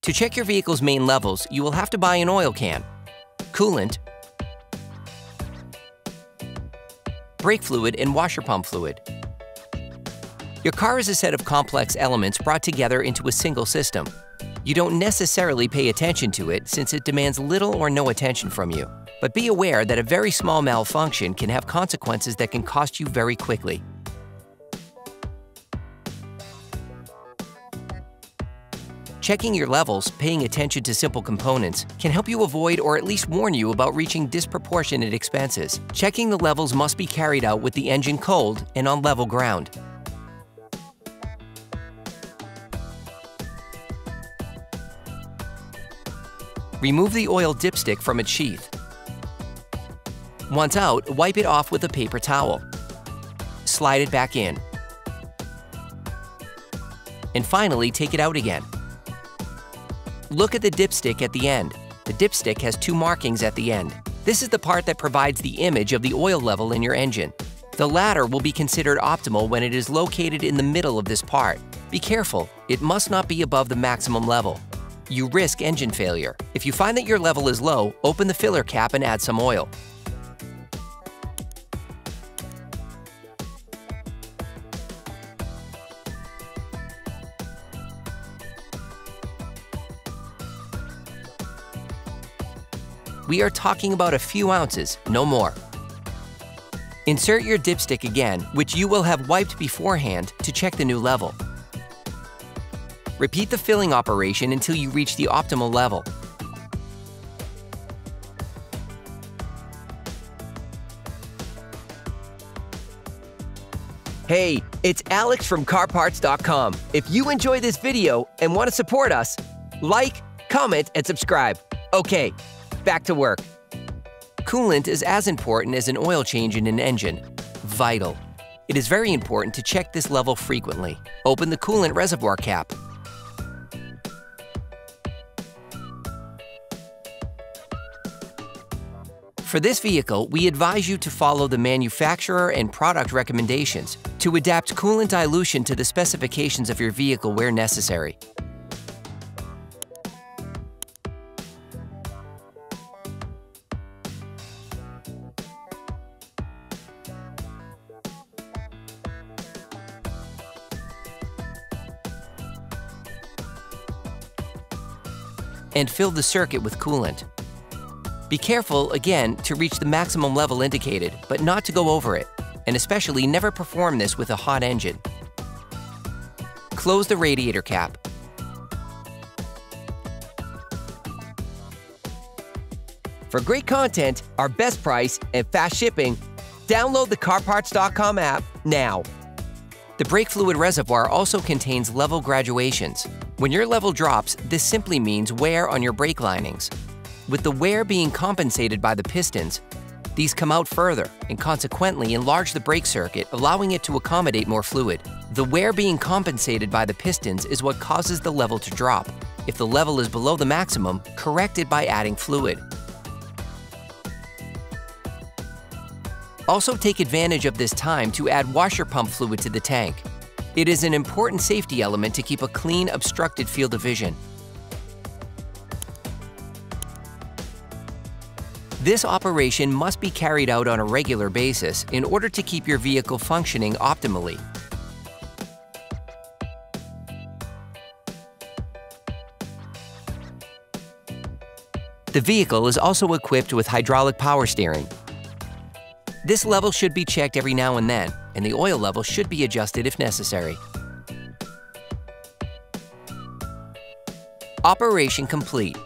To check your vehicle's main levels, you will have to buy an oil can, coolant, brake fluid, and washer pump fluid. Your car is a set of complex elements brought together into a single system. You don't necessarily pay attention to it since it demands little or no attention from you. But be aware that a very small malfunction can have consequences that can cost you very quickly. Checking your levels, paying attention to simple components, can help you avoid or at least warn you about reaching disproportionate expenses. Checking the levels must be carried out with the engine cold and on level ground. Remove the oil dipstick from its sheath. Once out, wipe it off with a paper towel. Slide it back in. And finally, take it out again. Look at the dipstick at the end. The dipstick has two markings at the end. This is the part that provides the image of the oil level in your engine. The latter will be considered optimal when it is located in the middle of this part. Be careful, it must not be above the maximum level. You risk engine failure. If you find that your level is low, open the filler cap and add some oil. We are talking about a few ounces, no more. Insert your dipstick again, which you will have wiped beforehand, to check the new level. Repeat the filling operation until you reach the optimal level. Hey, it's Alex from CarParts.com. If you enjoy this video and want to support us, like, comment, and subscribe. Okay, back to work. Coolant is as important as an oil change in an engine. Vital. It is very important to check this level frequently. Open the coolant reservoir cap. For this vehicle, we advise you to follow the manufacturer and product recommendations to adapt coolant dilution to the specifications of your vehicle where necessary. And fill the circuit with coolant. Be careful, again, to reach the maximum level indicated, but not to go over it, and especially never perform this with a hot engine. Close the radiator cap. For great content, our best price, and fast shipping, download the CarParts.com app now. The brake fluid reservoir also contains level graduations. When your level drops, this simply means wear on your brake linings. With the wear being compensated by the pistons, these come out further and consequently enlarge the brake circuit, allowing it to accommodate more fluid. The wear being compensated by the pistons is what causes the level to drop. If the level is below the maximum, correct it by adding fluid. Also take advantage of this time to add washer pump fluid to the tank. It is an important safety element to keep a clean, obstructed field of vision. This operation must be carried out on a regular basis in order to keep your vehicle functioning optimally. The vehicle is also equipped with hydraulic power steering. This level should be checked every now and then, and the oil level should be adjusted if necessary. Operation complete.